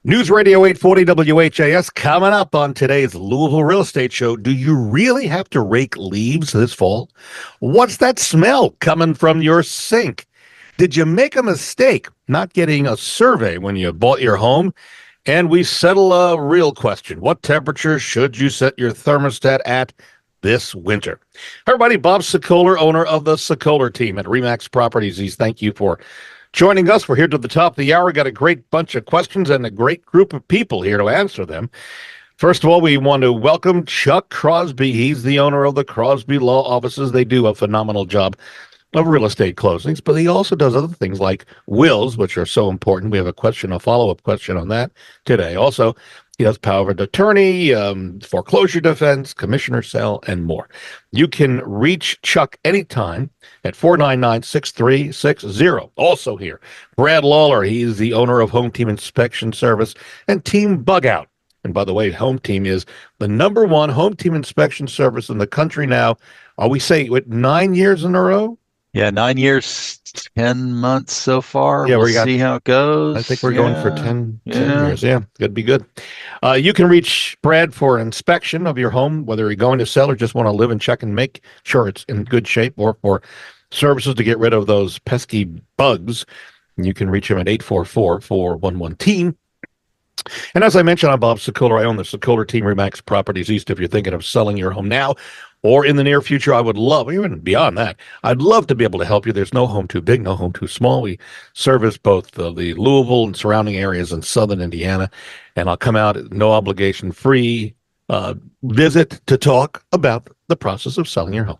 News Radio 840 WHAS coming up on today's Louisville Real Estate Show. Do you really have to rake leaves this fall? What's that smell coming from your sink? Did you make a mistake not getting a survey when you bought your home? And we settle a real question. What temperature should you set your thermostat at this winter? Hi, everybody, Bob Sokoler, owner of the Sokoler team at Remax Properties. Thank you for joining us. We're here to the top of the hour. Got a great bunch of questions and a great group of people here to answer them. First of all, we want to welcome Chuck Crosby. He's the owner of the Crosby Law Offices. They do a phenomenal job of real estate closings, but he also does other things like wills, which are so important. We have a follow-up question on that today. Also, he does power of attorney, foreclosure defense, commissioner sale, and more. You can reach Chuck anytime at 499-6360. Also here, Brad Lawler. He's the owner of Home Team Inspection Service and Team Bug Out. And by the way, Home Team is the number one home team inspection service in the country now. Are we saying it 9 years in a row? Yeah, 9 years, 10 months so far. Yeah, we'll we got, see how it goes. I think we're going for 10 years. Yeah, could be good. You can reach Brad for an inspection of your home, whether you're going to sell or just want to live and check and make sure it's in good shape, or for services to get rid of those pesky bugs. You can reach him at 844-411-TEAM. And as I mentioned, I'm Bob Sokoler. I own the Sokoler team, Remax Properties East. If you're thinking of selling your home now or in the near future, I would love, even beyond that, I'd love to be able to help you. There's no home too big, no home too small. We service both the Louisville and surrounding areas in southern Indiana, and I'll come out at no obligation, free visit to talk about the process of selling your home.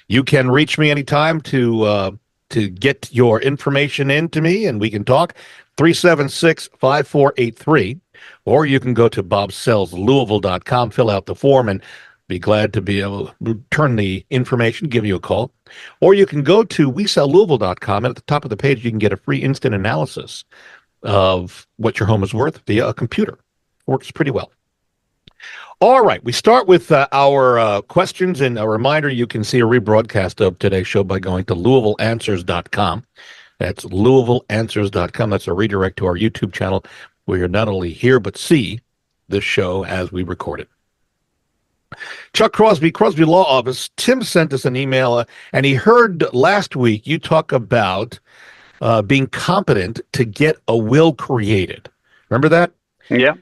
You can reach me anytime to get your information in to me, and we can talk. 376-5483, or you can go to bobsellslouisville.com, fill out the form, and be glad to be able to turn the information, give you a call. Or you can go to WeSellLouisville.com, and at the top of the page, you can get a free instant analysis of what your home is worth via a computer. Works pretty well. All right, we start with our questions, and a reminder, you can see a rebroadcast of today's show by going to LouisvilleAnswers.com. That's LouisvilleAnswers.com. That's a redirect to our YouTube channel, where you're not only hear but see this show as we record it. Chuck Crosby, Crosby Law Office. Tim sent us an email, and he heard last week you talk about being competent to get a will created. Remember that? Yeah.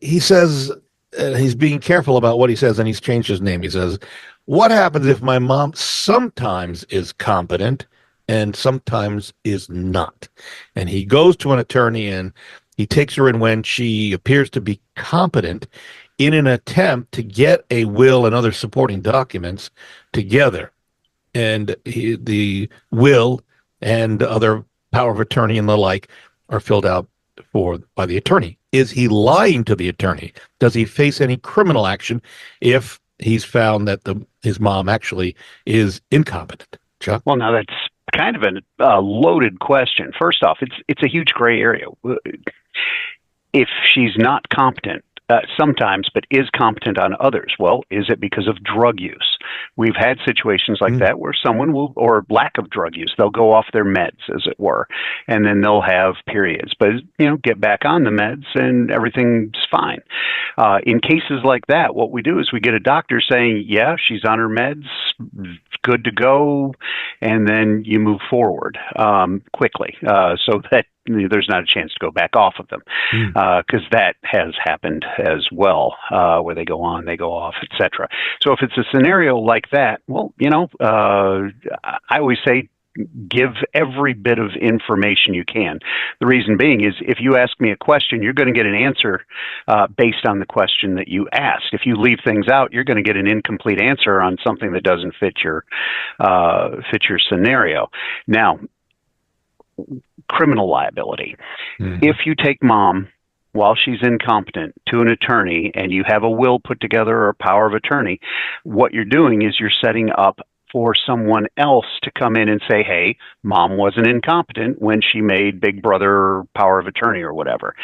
He says he's being careful about what he says, and he's changed his name. He says, what happens if my mom sometimes is competent and sometimes is not? And he goes to an attorney, and he takes her in when she appears to be competent in an attempt to get a will and other supporting documents together. And the will and other power of attorney and the like are filled out by the attorney. Is he lying to the attorney? Does he face any criminal action if he's found that his mom actually is incompetent? Chuck? Well, now that's kind of a loaded question. First off, it's a huge gray area. If she's not competent sometimes, but is competent on others, well, is it because of drug use? We've had situations like that where someone will, or lack of drug use, they'll go off their meds, as it were, and then they'll have periods, but get back on the meds and everything's fine. In cases like that, what we do is we get a doctor saying, yeah, she's on her meds, good to go, and then you move forward quickly so that there's not a chance to go back off of them, because that has happened as well, where they go on, they go off, etc. So if it's a scenario like that, well, I always say give every bit of information you can. The reason being is if you ask me a question, you're going to get an answer based on the question that you asked. If you leave things out, you're going to get an incomplete answer on something that doesn't fit your scenario. Now, criminal liability. If you take mom while she's incompetent to an attorney and you have a will put together or a power of attorney, what you're doing is you're setting up for someone else to come in and say, hey, mom wasn't incompetent when she made Big Brother power of attorney or whatever.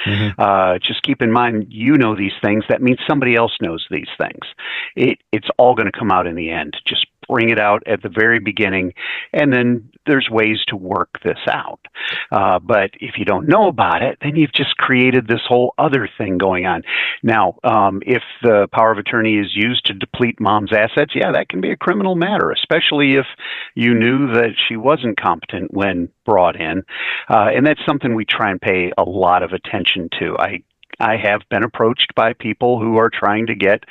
Just keep in mind, you know these things. That means somebody else knows these things. It's all going to come out in the end. Just bring it out at the very beginning, and then there's ways to work this out. But if you don't know about it, then you've just created this whole other thing going on. Now, if the power of attorney is used to deplete mom's assets, yeah, that can be a criminal matter, especially if you knew that she wasn't competent when brought in. And that's something we try and pay a lot of attention to. I have been approached by people who are trying to get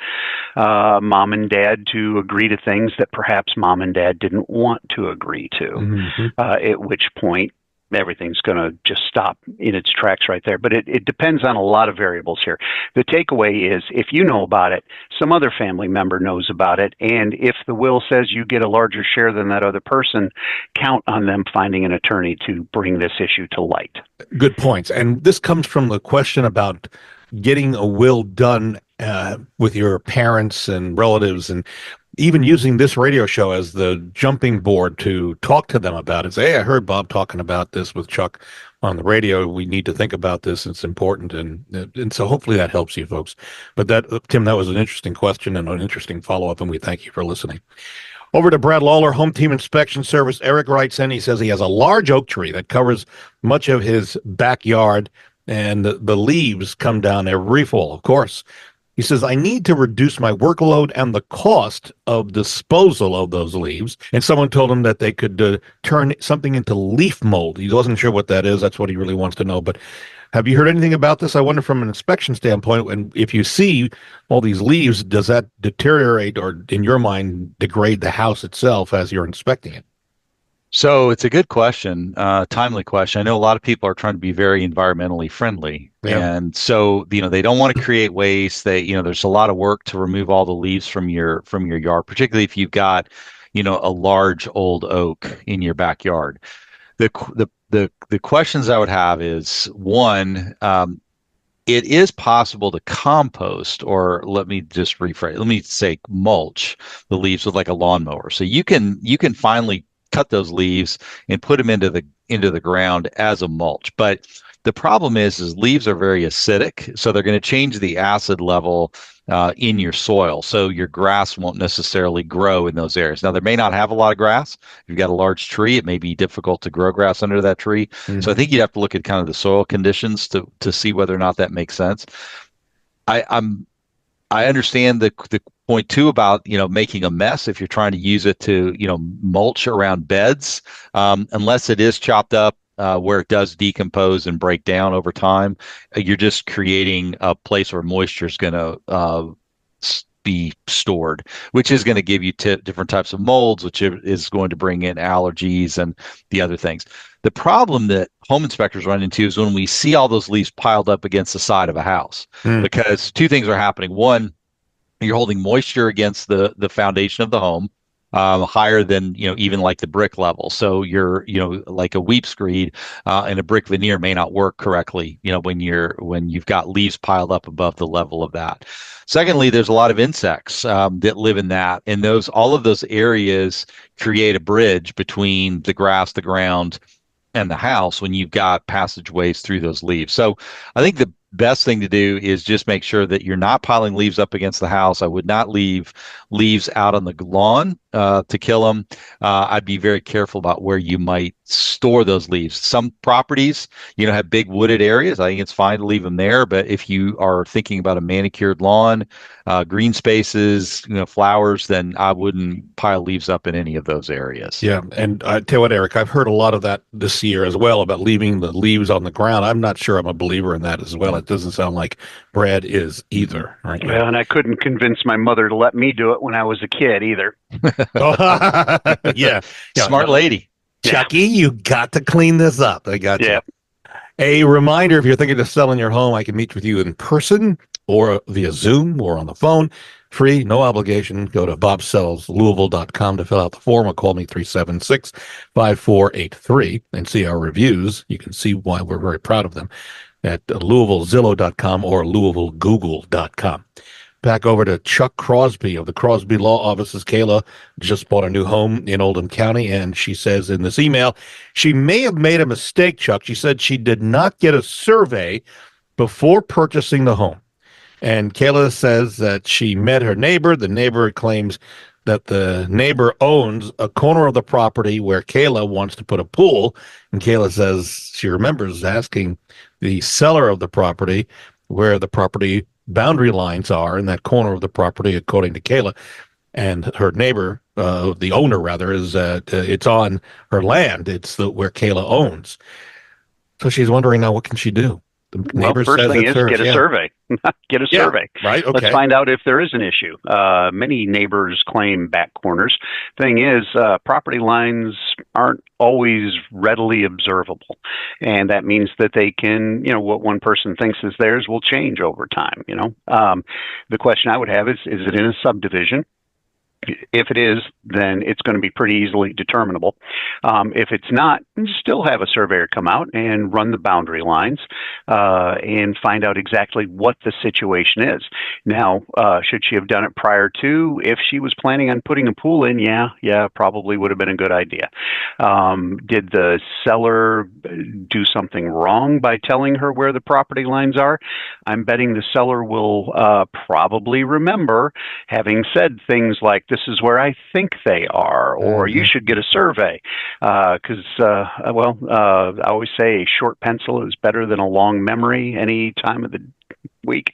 mom and dad to agree to things that perhaps mom and dad didn't want to agree to, at which point everything's going to just stop in its tracks right there. But it depends on a lot of variables here. The takeaway is, if you know about it, some other family member knows about it, and if the will says you get a larger share than that other person, count on them finding an attorney to bring this issue to light. Good points. And this comes from the question about getting a will done with your parents and relatives, and even using this radio show as the jumping board to talk to them about it. Say, hey, I heard Bob talking about this with Chuck on the radio. We need to think about this. It's important. And so hopefully that helps you folks. But Tim, that was an interesting question and an interesting follow-up, and we thank you for listening. Over to Brad Lawler, Home Team Inspection Service. Eric writes in, he says he has a large oak tree that covers much of his backyard, and the leaves come down every fall, of course. He says, I need to reduce my workload and the cost of disposal of those leaves. And someone told him that they could turn something into leaf mold. He wasn't sure what that is. That's what he really wants to know. But have you heard anything about this? I wonder from an inspection standpoint, and if you see all these leaves, does that deteriorate or, in your mind, degrade the house itself as you're inspecting it? So it's a good question, timely question. I know a lot of people are trying to be very environmentally friendly. Yeah. And so, they don't want to create waste. There's a lot of work to remove all the leaves from your yard, particularly if you've got, a large old oak in your backyard. The questions I would have is, one, it is possible to compost, or let me just rephrase, let me say mulch the leaves with like a lawnmower. So you can finally cut those leaves and put them into the ground as a mulch. But the problem is leaves are very acidic, so they're going to change the acid level in your soil. So your grass won't necessarily grow in those areas. Now, there may not have a lot of grass. If you've got a large tree, it may be difficult to grow grass under that tree. Mm-hmm. So I think you'd have to look at kind of the soil conditions to see whether or not that makes sense. I understand the point too about making a mess if you're trying to use it to mulch around beds, unless it is chopped up where it does decompose and break down over time. You're just creating a place where moisture is going to be stored, which is going to give you different types of molds, which is going to bring in allergies and the other things. The problem that home inspectors run into is when we see all those leaves piled up against the side of a house, because two things are happening. One, you're holding moisture against the foundation of the home, higher than even like the brick level. So you're like a weep screed and a brick veneer may not work correctly when you've got leaves piled up above the level of that. Secondly, there's a lot of insects that live in that, and all of those areas create a bridge between the grass, the ground, and the house when you've got passageways through those leaves. So I think the best thing to do is just make sure that you're not piling leaves up against the house. I would not leave leaves out on the lawn to kill them. I'd be very careful about where you might store those leaves. Some properties, have big wooded areas. I think it's fine to leave them there. But if you are thinking about a manicured lawn, green spaces, flowers, then I wouldn't pile leaves up in any of those areas. Yeah. And I tell you what, Eric, I've heard a lot of that this year as well about leaving the leaves on the ground. I'm not sure I'm a believer in that as well. It doesn't sound like Brad is either. Right? Well, and I couldn't convince my mother to let me do it when I was a kid either. Yeah. Smart lady. Chucky, you got to clean this up. I got you. Yeah. A reminder, if you're thinking of selling your home, I can meet with you in person or via Zoom or on the phone. Free, no obligation. Go to bobsellslouisville.com to fill out the form or call me 376-5483 and see our reviews. You can see why we're very proud of them at louisvillezillow.com or louisvillegoogle.com. Back over to Chuck Crosby of the Crosby Law Offices. Kayla just bought a new home in Oldham County, and she says in this email, she may have made a mistake, Chuck. She said she did not get a survey before purchasing the home. And Kayla says that she met her neighbor. The neighbor claims that the neighbor owns a corner of the property where Kayla wants to put a pool. And Kayla says she remembers asking the seller of the property where the property boundary lines are in that corner of the property, according to Kayla. And her neighbor, the owner rather, is it's on her land. It's where Kayla owns. So she's wondering now, what can she do? The Well, neighbor first says thing it's is hers. get a survey. Get a Yeah, survey. right. Let's Okay. find out if there is an issue. Many neighbors claim back corners. Thing is, property lines aren't always readily observable, and that means that they can, what one person thinks is theirs will change over time. The question I would have is it in a subdivision? If it is, then it's going to be pretty easily determinable. If it's not, still have a surveyor come out and run the boundary lines and find out exactly what the situation is. Now, should she have done it prior to? If she was planning on putting a pool in, yeah, probably would have been a good idea. Did the seller do something wrong by telling her where the property lines are? I'm betting the seller will probably remember having said things like, this is where I think they are, or you should get a survey. Because, I always say a short pencil is better than a long memory any time of the week.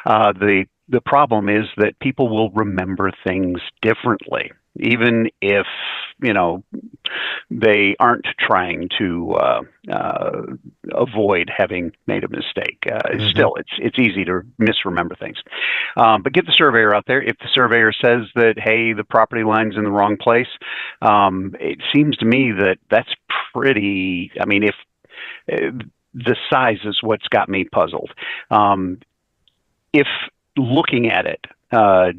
The problem is that people will remember things differently, even if, they aren't trying to avoid having made a mistake. Still, it's easy to misremember things. But get the surveyor out there. If the surveyor says that, hey, the property line's in the wrong place, it seems to me that that's pretty, if the size is what's got me puzzled. If looking at it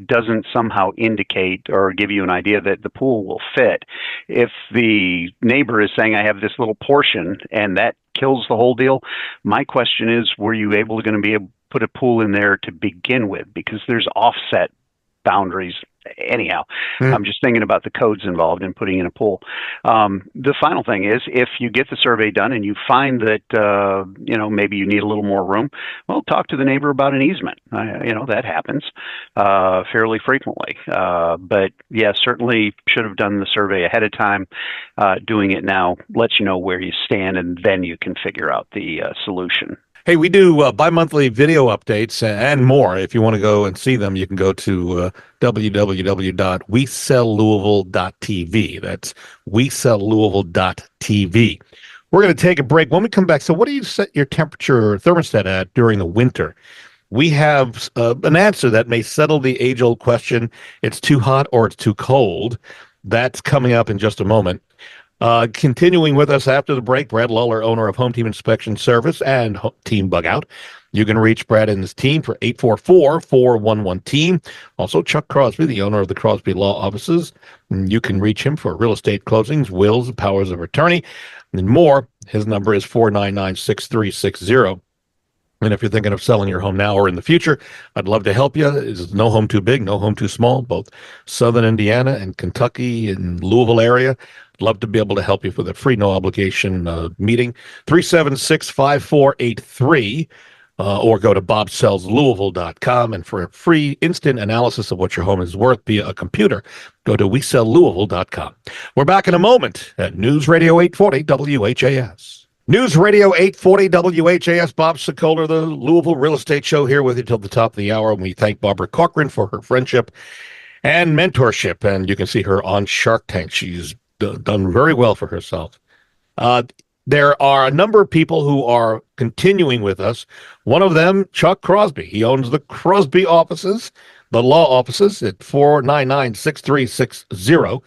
doesn't somehow indicate or give you an idea that the pool will fit, if the neighbor is saying, I have this little portion and that kills the whole deal, my question is, were you going to be able to put a pool in there to begin with? Because there's offset boundaries. Anyhow, I'm just thinking about the codes involved in putting in a pool. The final thing is, if you get the survey done and you find that, maybe you need a little more room, well, talk to the neighbor about an easement. That happens fairly frequently. But yeah, certainly should have done the survey ahead of time. Doing it now lets you know where you stand, and then you can figure out the solution. Hey, we do bi-monthly video updates and more. If you want to go and see them, you can go to www.wesellouisville.tv. That's wesellouisville.tv. We're going to take a break. When we come back, so what do you set your temperature thermostat at during the winter? We have an answer that may settle the age-old question, it's too hot or it's too cold. That's coming up in just a moment. Continuing with us after the break, Brad Lawler, owner of Home Team Inspection Service and Team Bug Out. You can reach Brad and his team for 844-411-TEAM. Also, Chuck Crosby, the owner of the Crosby Law Offices. You can reach him for real estate closings, wills, powers of attorney, and more. His number is 499-6360. And if you're thinking of selling your home now or in the future, I'd love to help you. There's no home too big, no home too small, both Southern Indiana and Kentucky and Louisville area. I'd love to be able to help you for the free, no obligation meeting. 376-5483 or go to bobsellslouisville.com. And for a free instant analysis of what your home is worth via a computer, go to wesellouisville.com. We're back in a moment at News Radio 840 WHAS. News Radio 840 WHAS, Bob Sokoler, the Louisville Real Estate Show, here with you till the top of the hour. And we thank Barbara Cochran for her friendship and mentorship. And you can see her on Shark Tank. She's done very well for herself. There are a number of people who are continuing with us. One of them, Chuck Crosby. He owns the Crosby offices, the law offices at 499-6360.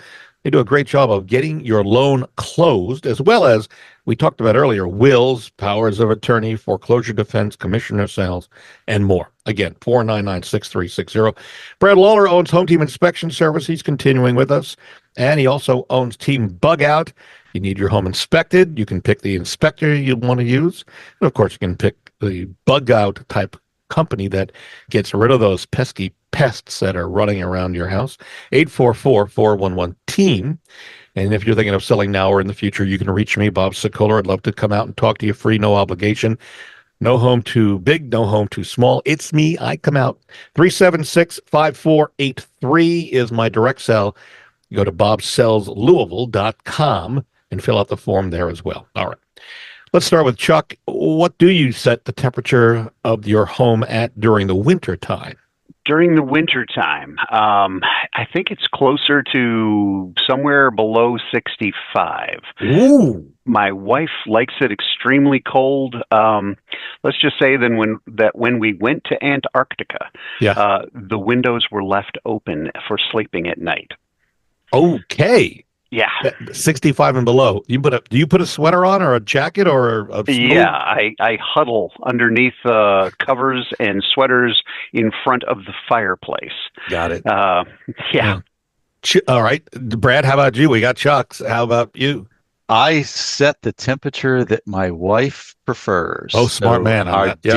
They do a great job of getting your loan closed, as well as we talked about earlier, wills, powers of attorney, foreclosure defense, commissioner sales, and more. Again, 499-6360. Brad Lawler owns Home Team Inspection Service. He's continuing with us. And he also owns Team Bug Out. You need your home inspected. You can pick the inspector you want to use. And of course, you can pick the Bug Out type company that gets rid of those pesky pests that are running around your house. 844-411-TEAM. And if you're thinking of selling now or in the future, you can reach me, Bob Sokoler. I'd love to come out and talk to you free, no obligation. No home too big, no home too small. It's me. I come out. 376-5483 is my direct cell. You go to bobsellslouisville.com and fill out the form there as well. All right. Let's start with Chuck. What do you set the temperature of your home at during the winter time? During the winter time, I think it's closer to somewhere below 65. Ooh. My wife likes it extremely cold. Let's just say when we went to Antarctica, Yeah. the windows were left open for sleeping at night. Okay. Yeah. 65 and below. Do you put a sweater on or a jacket or a Yeah, I huddle underneath covers and sweaters in front of the fireplace. Got it. Yeah. All right. Brad, how about you? We got Chuck's. How about you? I set the temperature that my wife prefers. Oh, smart man on Our that. Yep.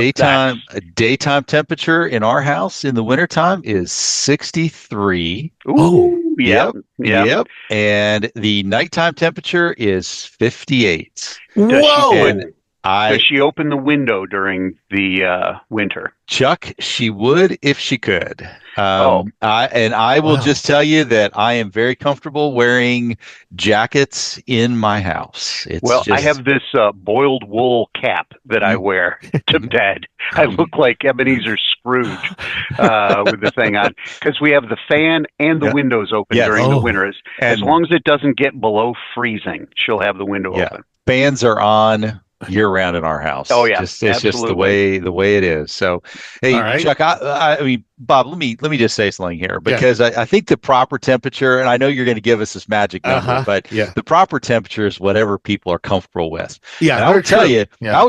daytime temperature in our house in the wintertime is 63. Ooh, Yep. yeah. Yep. And the nighttime temperature is 58. Whoa. Does she open the window during the winter? Chuck, she would if she could. I will just tell you that I am very comfortable wearing jackets in my house. I have this boiled wool cap that I wear to bed. I look like Ebenezer Scrooge with the thing on because we have the fan and the windows open during the winter. As long as it doesn't get below freezing, she'll have the window open. Fans are on year round in our house. Oh yeah, it's just the way it is. So, hey, right. Chuck, I mean, Bob, let me just say something here because I think the proper temperature, and I know you're going to give us this magic number, but the proper temperature is whatever people are comfortable with. Yeah, and I will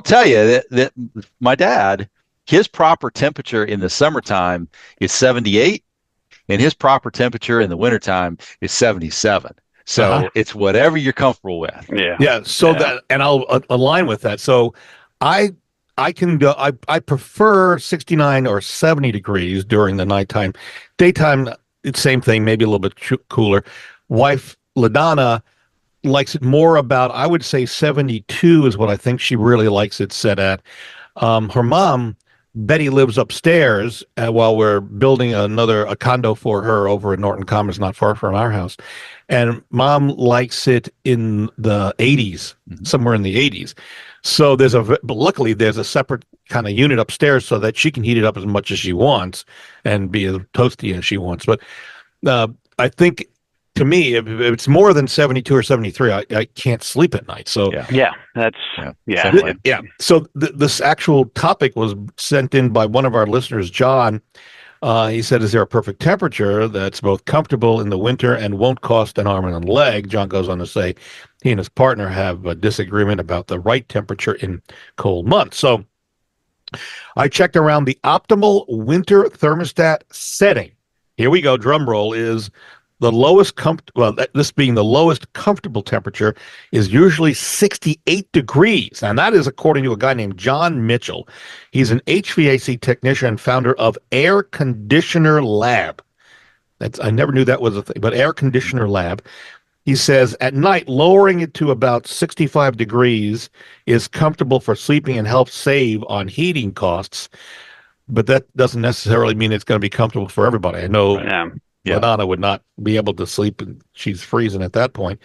tell you that my dad, his proper temperature in the summertime is 78, and his proper temperature in the wintertime is 77. So it's whatever you're comfortable with. Yeah. So that, and I'll align with that. So I can go, I prefer 69 or 70 degrees during the nighttime. Daytime, it's same thing, maybe a little bit cooler. Wife LaDonna likes it more about, I would say 72 is what I think she really likes it set at. Her mom, Betty, lives upstairs while we're building a condo for her over in Norton Commons, not far from our house. And mom likes it in the 80s, somewhere in the 80s. So but luckily there's a separate kind of unit upstairs so that she can heat it up as much as she wants and be as toasty as she wants. But I think to me, if it's more than 72 or 73, I can't sleep at night. So So this actual topic was sent in by one of our listeners, John. He said, is there a perfect temperature that's both comfortable in the winter and won't cost an arm and a leg? John goes on to say he and his partner have a disagreement about the right temperature in cold months. So I checked around the optimal winter thermostat setting. Here we go. Drum roll is the lowest this being the lowest comfortable temperature is usually 68 degrees. And that is according to a guy named John Mitchell. He's an HVAC technician and founder of Air Conditioner Lab. I never knew that was a thing, but Air Conditioner Lab. He says at night, lowering it to about 65 degrees is comfortable for sleeping and helps save on heating costs. But that doesn't necessarily mean it's going to be comfortable for everybody. I know LaDonna would not be able to sleep, and she's freezing at that point.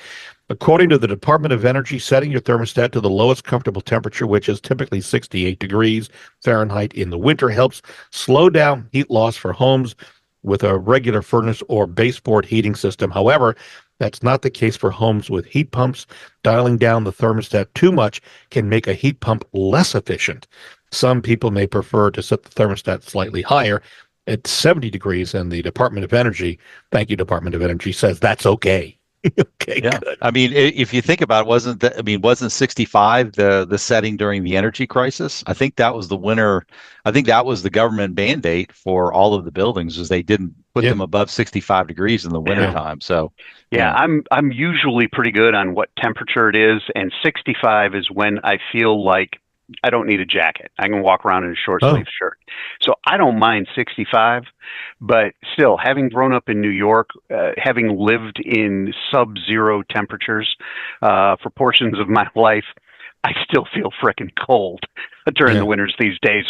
According to the Department of Energy, setting your thermostat to the lowest comfortable temperature, which is typically 68 degrees Fahrenheit in the winter, helps slow down heat loss for homes with a regular furnace or baseboard heating system. However, that's not the case for homes with heat pumps. Dialing down the thermostat too much can make a heat pump less efficient. Some people may prefer to set the thermostat slightly higher at 70 degrees, and the Department of Energy, thank you, Department of Energy, says that's okay. Okay, good. I mean, if you think about it, wasn't 65 the setting during the energy crisis? I think that was the winter. I think that was the government mandate for all of the buildings, was they didn't put them above 65 degrees in the wintertime. So I'm usually pretty good on what temperature it is, and 65 is when I feel like I don't need a jacket. I can walk around in a short sleeve shirt. So I don't mind 65, but still, having grown up in New York, having lived in sub-zero temperatures for portions of my life, I still feel frickin' cold during Yeah. the winters these days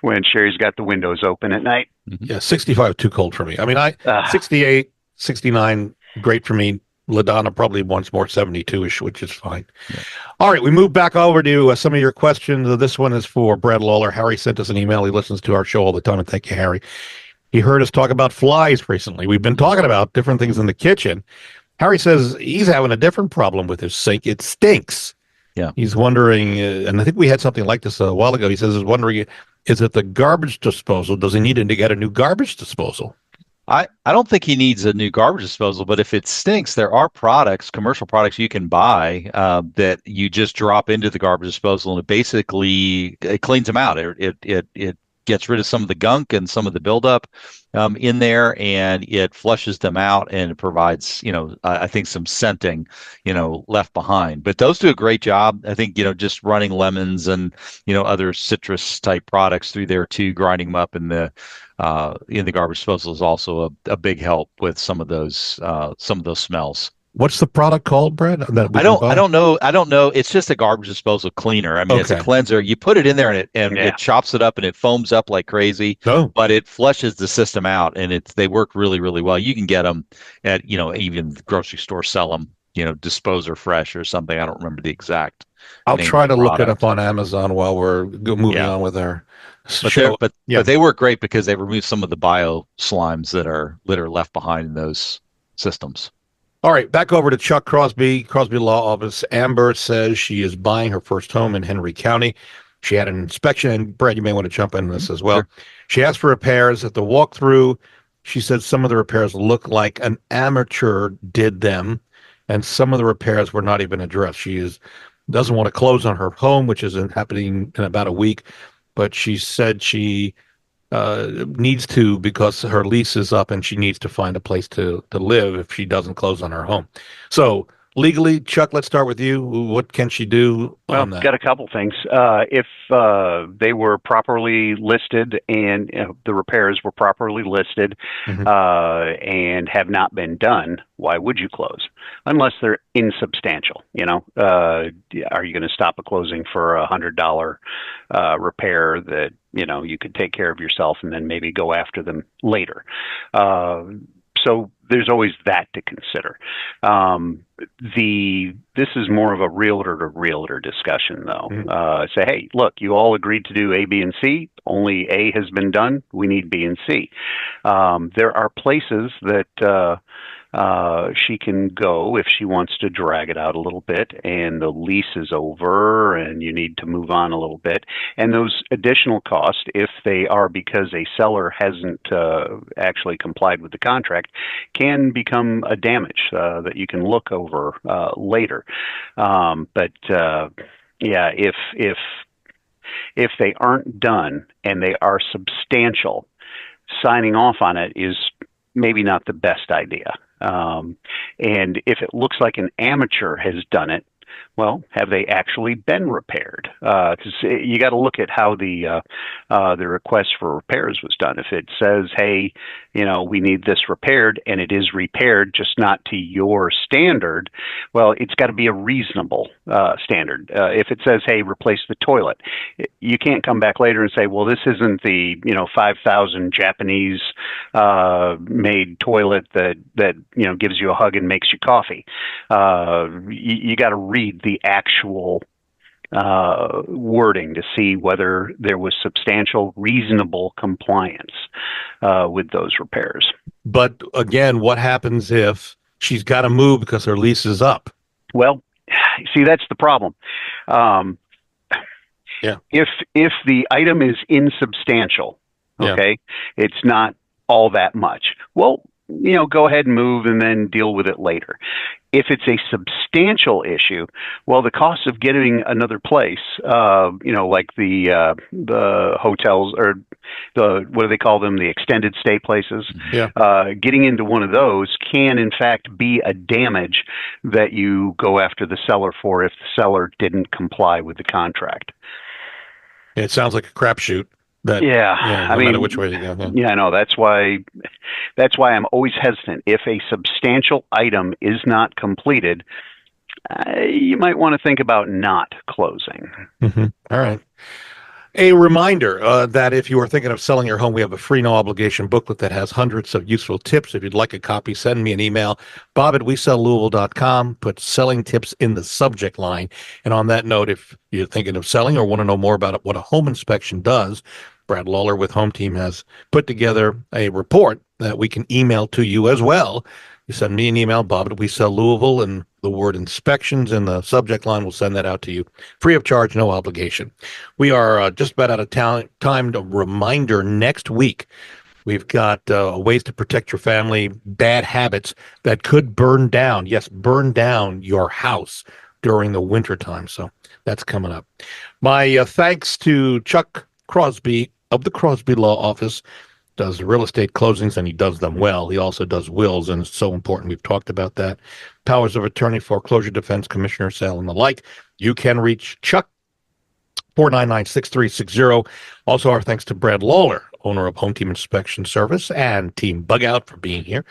when Sherry's got the windows open at night. Yeah, 65 too cold for me. I mean, I Uh, 68, 69, great for me. LaDonna probably wants more 72-ish, which is fine. Yeah. All right, we move back over to some of your questions. This one is for Brad Lawler. Harry sent us an email. He listens to our show all the time, and thank you, Harry. He heard us talk about flies recently. We've been talking about different things in the kitchen. Harry says he's having a different problem with his sink. It stinks. Yeah. He's wondering, and I think we had something like this a while ago. He says he's wondering, is it the garbage disposal? Does he need to get a new garbage disposal? I don't think he needs a new garbage disposal, but if it stinks, there are products, commercial products you can buy that you just drop into the garbage disposal, and it cleans them out. It gets rid of some of the gunk and some of the buildup in there, and it flushes them out, and it provides, I think some scenting, left behind. But those do a great job. I think, just running lemons and, other citrus type products through there too, grinding them up in the garbage disposal is also a big help with some of those smells. What's the product called, Brad? That we I can don't buy? I don't know. I don't know. It's just a garbage disposal cleaner. I mean, it's a Okay. cleanser. You put it in there, and Yeah. it chops it up, and it foams up like crazy, No. but it flushes the system out, and they work really, really well. You can get them at, even the grocery store sell them, Dispose or Fresh or something. I don't remember the exact I'll name try of the to look it product. up on Amazon while we're moving Yeah. on with our But show. Yeah. they work great because they remove some of the bio slimes that are left behind in those systems. All right, back over to Chuck Crosby Law Office. Amber says she is buying her first home in Henry County. She had an inspection, and Brad, you may want to jump in this as well. Sure. She asked for repairs at the walkthrough. She said some of the repairs look like an amateur did them, and some of the repairs were not even addressed. Doesn't want to close on her home, which is happening in about a week, but she said she needs to because her lease is up and she needs to find a place to live if she doesn't close on her home. So legally, Chuck, let's start with you. What can she do Well, on that? got a couple things. If they were properly listed and the repairs were properly listed Mhm. and have not been done, why would you close? Unless they're insubstantial. Are you going to stop a closing for $100 repair that you could take care of yourself and then maybe go after them later? So there's always that to consider. This is more of a realtor to realtor discussion, though. Say, hey, look, you all agreed to do A, B, and C. Only A has been done. We need B and C. There are places that she can go if she wants to drag it out a little bit and the lease is over and you need to move on a little bit. And those additional costs, if they are because a seller hasn't actually complied with the contract, can become a damage that you can look over later. Yeah, if they aren't done and they are substantial, signing off on it is maybe not the best idea. And if it looks like an amateur has done it, well, have they actually been repaired? Because you got to look at how the request for repairs was done. If it says, "Hey, we need this repaired," and it is repaired, just not to your standard, well, it's got to be a reasonable standard. If it says, "Hey, replace the toilet," you can't come back later and say, "Well, this isn't the 5,000 Japanese made toilet that gives you a hug and makes you coffee." You got to read the actual wording to see whether there was substantial, reasonable compliance with those repairs. But again, what happens if she's got to move because her lease is up? Well, see, that's the problem. Yeah. If the item is insubstantial, okay, it's not all that much. Well, go ahead and move and then deal with it later. If it's a substantial issue, well, the cost of getting another place, like the hotels or what do they call them? The extended stay places. Yeah. Getting into one of those can, in fact, be a damage that you go after the seller for if the seller didn't comply with the contract. It sounds like a crapshoot. No matter which way you go. Yeah, I know. That's why I'm always hesitant. If a substantial item is not completed, You might want to think about not closing. All right. A reminder that if you are thinking of selling your home, we have a free no obligation booklet that has hundreds of useful tips. If you'd like a copy, send me an email, bob@wesellouisville.com. Put selling tips in the subject line. And on that note, if you're thinking of selling or want to know more about what a home inspection does, Brad Lawler with Home Team has put together a report that we can email to you as well. You send me an email, bob@wesellouisville, and the word inspections in the subject line. Will send that out to you free of charge, no obligation. We are just about out of time. A reminder, next week, we've got ways to protect your family, bad habits that could burn down. Yes, burn down your house during the winter time. So that's coming up. My thanks to Chuck Crosby of the Crosby Law Office. Does real estate closings, and he does them well. He also does wills, and it's so important. We've talked about that. Powers of attorney, foreclosure defense, commissioner sale, and the like. You can reach Chuck, 499-6360. Also, our thanks to Brad Lawler, owner of Home Team Inspection Service, and Team Bug Out for being here.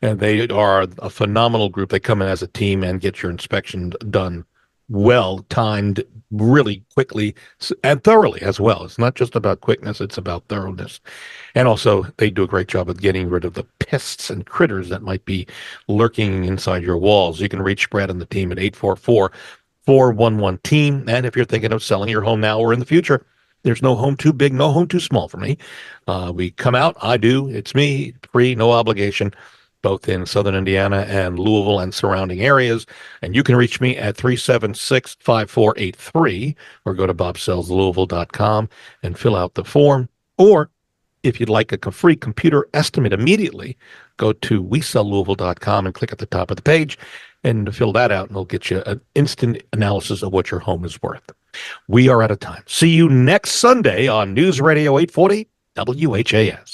And they are a phenomenal group. They come in as a team and get your inspection done well, timed, really quickly, and thoroughly as well. It's not just about quickness, it's about thoroughness. And also, they do a great job of getting rid of the pests and critters that might be lurking inside your walls. You can reach Brad and the team at 844-411-TEAM. And if you're thinking of selling your home now or in the future, there's no home too big, no home too small for me. We come out, I do, it's me, free, no obligation, both in Southern Indiana and Louisville and surrounding areas. And you can reach me at 376-5483 or go to bobsellslouisville.com and fill out the form. Or if you'd like a free computer estimate immediately, go to wesellouisville.com and click at the top of the page and fill that out, and it'll get you an instant analysis of what your home is worth. We are out of time. See you next Sunday on News Radio 840 WHAS.